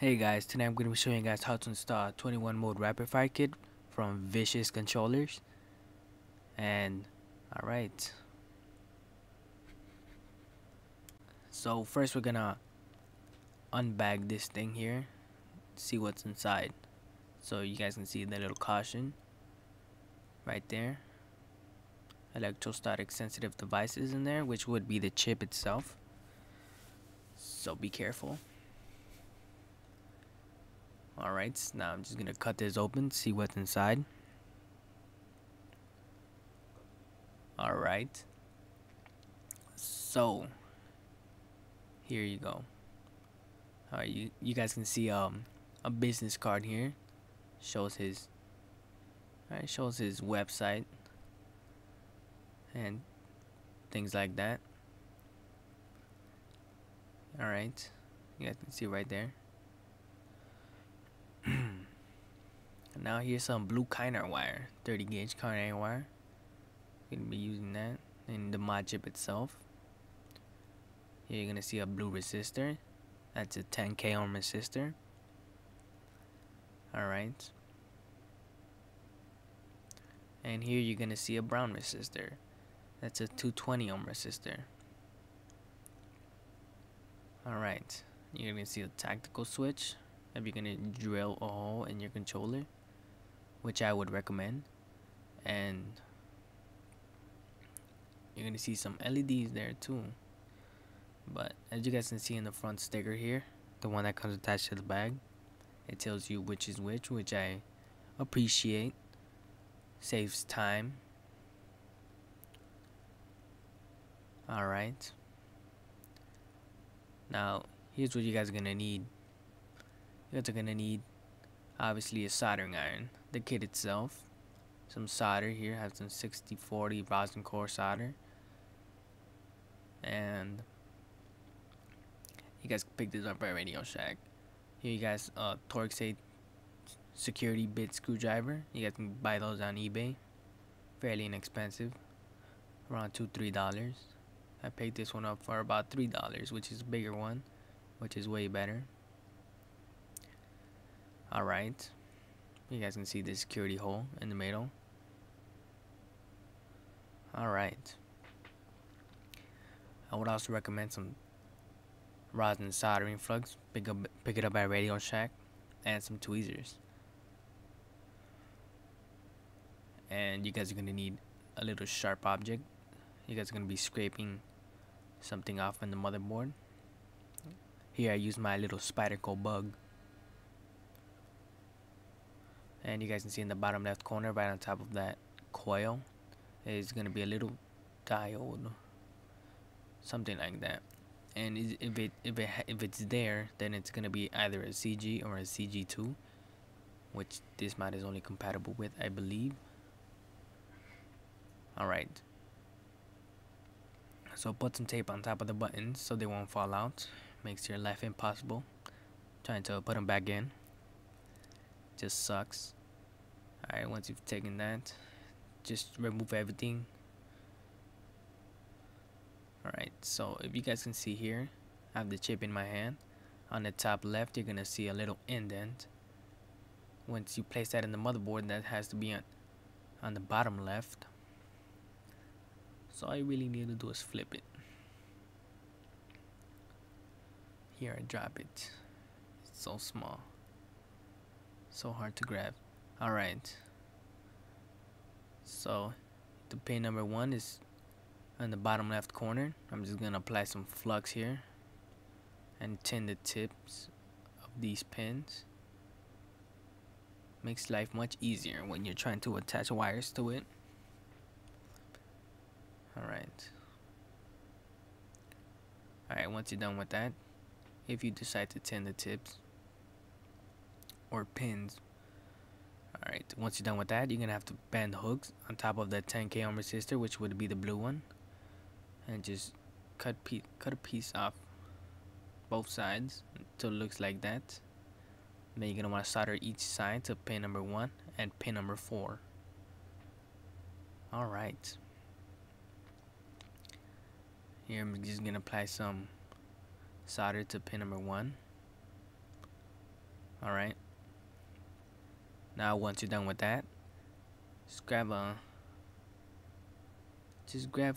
Hey guys, today I'm going to be showing you guys how to install a 21 mode rapid fire kit from Vicious controllers. And alright, so first we're gonna unbag this thing here, see what's inside. So you guys can see the little caution right there. Electrostatic sensitive devices in there, which would be the chip itself. So be careful. Alright, now I'm just gonna cut this open, see what's inside. Alright, so here you go. Alright, you guys can see a business card here. Shows his website and things like that. Alright, you guys can see right there. Now here's some blue Kynar wire, 30 gauge Kynar wire. Gonna be using that in the mod chip itself. Here you're gonna see a blue resistor. That's a 10k ohm resistor. Alright. And here you're gonna see a brown resistor. That's a 220 ohm resistor. Alright. You're gonna see a tactical switch if you're gonna drill a hole in your controller, which I would recommend. And you're gonna see some LEDs there too. But as you guys can see in the front sticker here, the one that comes attached to the bag, it tells you which is which I appreciate. Saves time. Alright. Now, here's what you guys are gonna need. You guys are gonna need obviously a soldering iron, the kit itself, some solder here, have some 6040 rosin core solder, and you guys can pick this up at Radio Shack. Here you guys Torx security bit screwdriver. You guys can buy those on eBay, fairly inexpensive, around $2-3. I picked this one up for about $3, which is a bigger one, which is way better. Alright, you guys can see the security hole in the middle. Alright, I would also recommend some rosin soldering flux. Pick it up at Radio Shack, and some tweezers. And you guys are gonna need a little sharp object. You guys are gonna be scraping something off in the motherboard. Here I use my little Spyderco bug. And you guys can see in the bottom left corner, right on top of that coil, is gonna be a little diode, something like that. And if it's there, then it's gonna be either a CG or a CG2, which this mod is only compatible with, I believe. Alright, so put some tape on top of the buttons so they won't fall out. Makes your life impossible trying to put them back in. Just sucks. Alright, once you've taken that, just remove everything. Alright, so if you guys can see here, I have the chip in my hand. On the top left, you're gonna see a little indent. Once you place that in the motherboard, that has to be on the bottom left. So all you really need to do is flip it. Here I drop it. It's so small, so hard to grab. Alright, so the pin number 1 is on the bottom left corner. I'm just gonna apply some flux here and tin the tips of these pins. Makes life much easier when you're trying to attach wires to it. Alright, once you're done with that, if you decide to tin the tips or pins, alright, once you're done with that, you're gonna have to bend hooks on top of that 10k ohm resistor, which would be the blue one, and just cut a piece off both sides until it looks like that. Then you're gonna want to solder each side to pin number 1 and pin number 4. Alright, here I'm just gonna apply some solder to pin number 1. Alright, now once you're done with that, just grab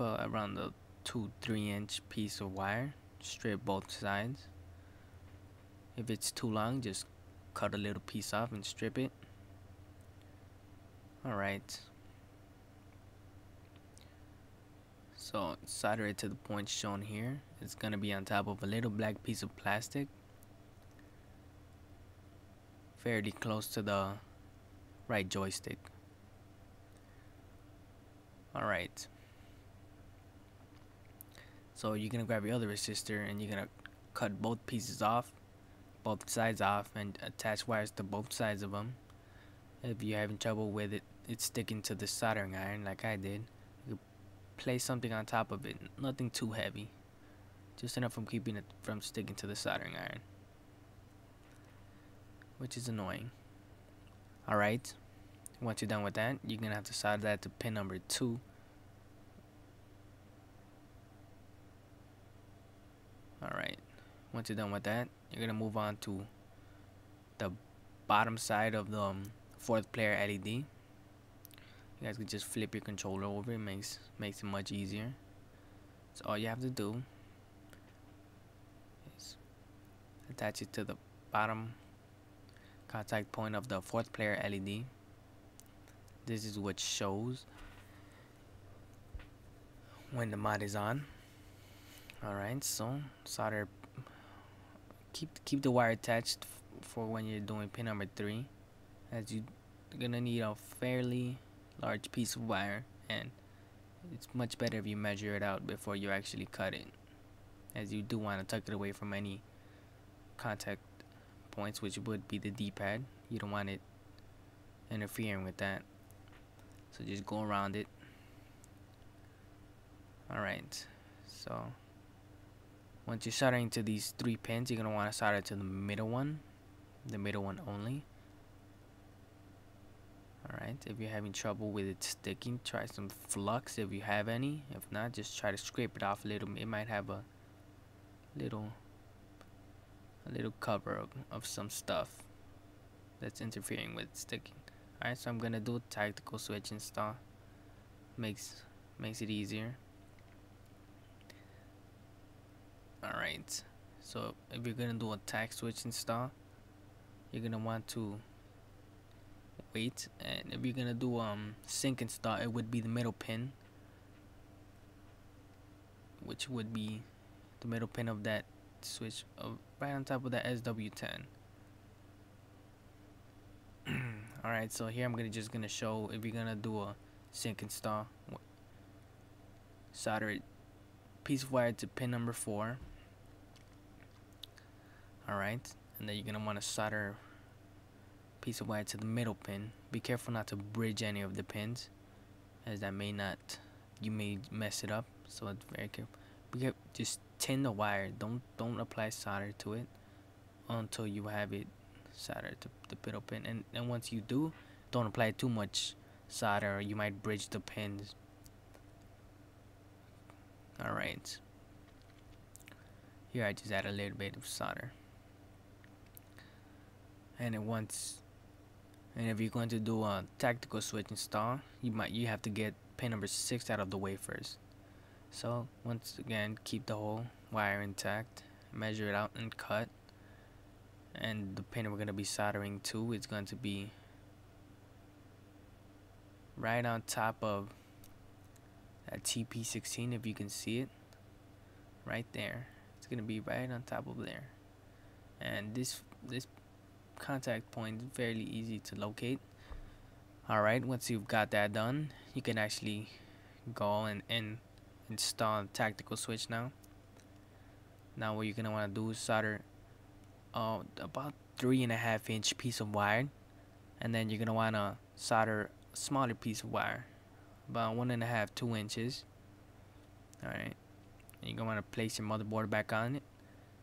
around the 2-3 inch piece of wire, strip both sides. If it's too long, just cut a little piece off and strip it. Alright, so solder it to the point shown here. It's gonna be on top of a little black piece of plastic, fairly close to the right joystick. Alright, so you're gonna grab your other resistor and you're gonna cut both pieces off, both sides off, and attach wires to both sides of them. If you're having trouble with it sticking to the soldering iron like I did, you place something on top of it, nothing too heavy, just enough from keeping it from sticking to the soldering iron, which is annoying. Alright, once you're done with that, you're gonna have to solder that to pin number 2. Alright, once you're done with that, you're gonna move on to the bottom side of the 4th player LED. You guys can just flip your controller over, it makes it much easier. So all you have to do is attach it to the bottom contact point of the 4th player LED. This is what shows when the mod is on. Alright, so solder, keep the wire attached for when you're doing pin number 3, as you're gonna need a fairly large piece of wire, and it's much better if you measure it out before you actually cut it, as you do want to tuck it away from any contact points, which would be the D-pad. You don't want it interfering with that, so just go around it. Alright, so once you're soldering to these 3 pins, you're gonna want to solder to the middle one only. Alright, if you're having trouble with it sticking, try some flux if you have any. If not, just try to scrape it off a little. It might have a little cover of some stuff that's interfering with sticking. Alright, so I'm gonna do a tactical switch install. Makes it easier. Alright, so if you're gonna do a tact switch install, you're gonna want to wait, and if you're gonna do sync install, it would be the middle pin, which would be the middle pin of that switch right on top of that SW10. Alright, so here I'm just gonna show if you're gonna do a sync install. Solder a piece of wire to pin number 4. Alright, and then you're gonna want to solder a piece of wire to the middle pin. Be careful not to bridge any of the pins, as you may mess it up, so it's very careful. Just tin the wire, don't apply solder to it until you have it soldered to the middle pin, and once you do, don't apply too much solder or you might bridge the pins. Alright, here I just add a little bit of solder, and if you're going to do a tactical switch install, you have to get pin number 6 out of the way first. So once again, keep the whole wire intact, measure it out and cut, and the pin we're going to be soldering to is going to be right on top of that TP16, if you can see it right there. It's going to be right on top of there, and this contact point is fairly easy to locate. Alright, once you've got that done, you can actually go and install a tactical switch now. Now what you're going to want to do is solder about 3.5 inch piece of wire, and then you're going to want to solder a smaller piece of wire, about 1.5-2 inches. Alright, you're going to want to place your motherboard back on it,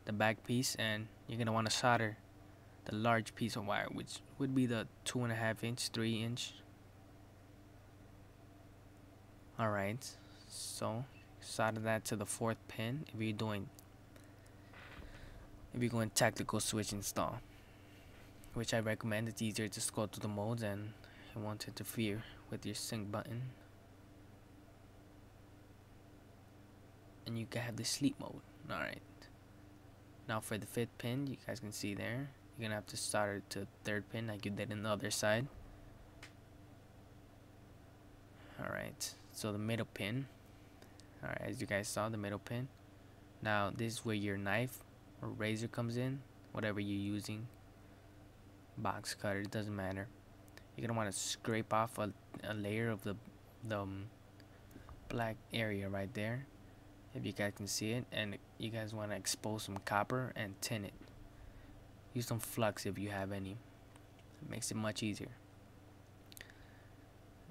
the back piece, and you're going to want to solder the large piece of wire, which would be the 2.5 inch, 3 inch. Alright, so solder that to the 4th pin if you're going tactical switch install, which I recommend. It's easier to scroll through the modes and it won't interfere with your sync button. And you can have the sleep mode. Alright. Now for the 5th pin, you guys can see there, you're gonna have to solder it to the 3rd pin like you did in the other side. Alright, so the middle pin. Alright, as you guys saw, the middle pin. Now this is where your knife or razor comes in, whatever you're using. Box cutter, it doesn't matter. You're gonna want to scrape off a layer of the black area right there, if you guys can see it, and you guys want to expose some copper and tin it. Use some flux if you have any. It makes it much easier.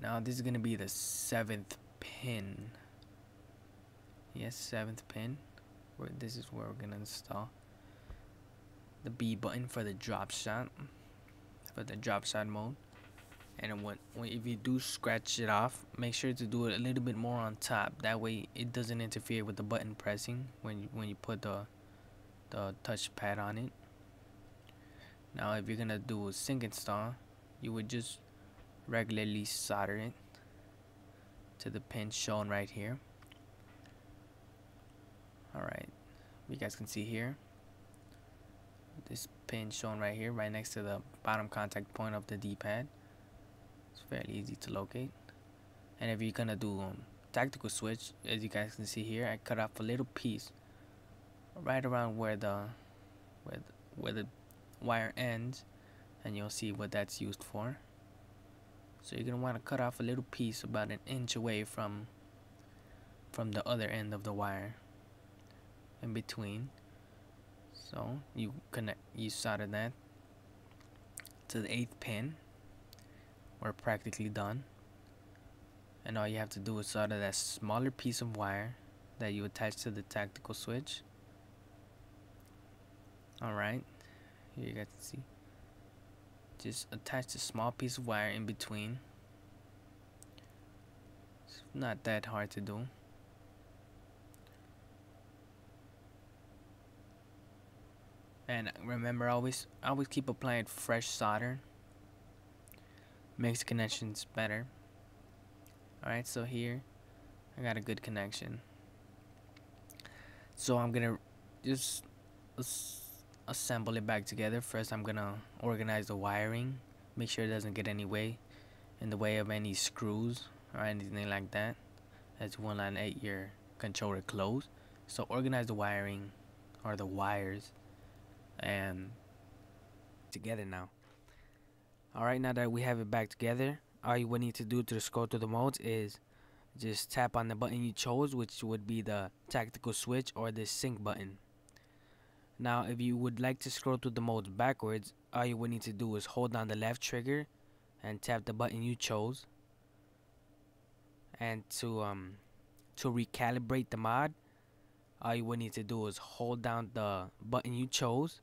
Now this is gonna be the 7th pin. Yes, 7th pin. This is where we're gonna install the B button for the drop shot, mode. And if you do scratch it off, make sure to do it a little bit more on top. That way it doesn't interfere with the button pressing when you put the touch pad on it. Now if you're gonna do a sync install, you would just regularly solder it to the pin shown right here. Alright, you guys can see here, this pin shown right here, right next to the bottom contact point of the D-pad. It's fairly easy to locate. And if you're gonna do tactical switch, as you guys can see here, I cut off a little piece right around where the wire ends, and you'll see what that's used for. So you're gonna want to cut off a little piece about an inch away from the other end of the wire, in between. So you solder that to the 8th pin. We're practically done, and all you have to do is solder that smaller piece of wire that you attach to the tactical switch. Alright, here you guys can see, just attach the small piece of wire in between. It's not that hard to do. And remember, always keep applying fresh solder. Makes connections better. Alright, so here I got a good connection. So I'm gonna just assemble it back together. First I'm gonna organize the wiring, make sure it doesn't get in the way of any screws or anything like that, as you want to let your controller close. So organize the wiring or the wires and together now. Alright, now that we have it back together, all you would need to do to scroll through the modes is just tap on the button you chose, which would be the tactical switch or the sync button. Now if you would like to scroll through the modes backwards, all you would need to do is hold down the left trigger and tap the button you chose. And to recalibrate the mod, all you would need to do is hold down the button you chose,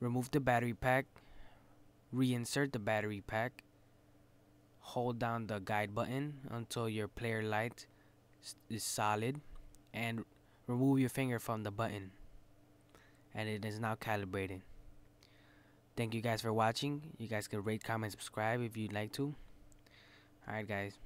remove the battery pack, reinsert the battery pack, hold down the guide button until your player light is solid, and remove your finger from the button, and it is now calibrated. Thank you guys for watching. You guys can rate, comment, subscribe if you'd like to. Alright guys.